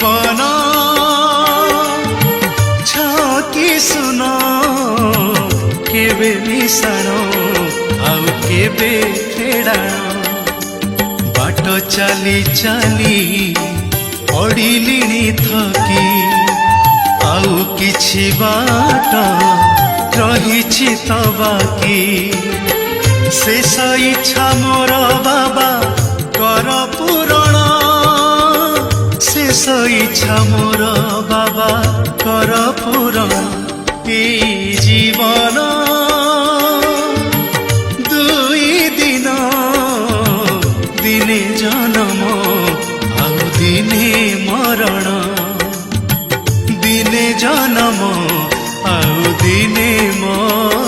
जीवन छकी सुन केबे मिशाण आउ केबे फेड़ाण बाट चली चली पड़िलिणी थकी आउ किछि बाट रहिछि तो बाकी शेष इच्छा मोर बाबा कर पूरण शेष इच्छा मोर बाबा कर पूरण ए जीवन दुई दिन दिने जन्म आउ दिने मरण दिने जन्म आउ दिने मरण।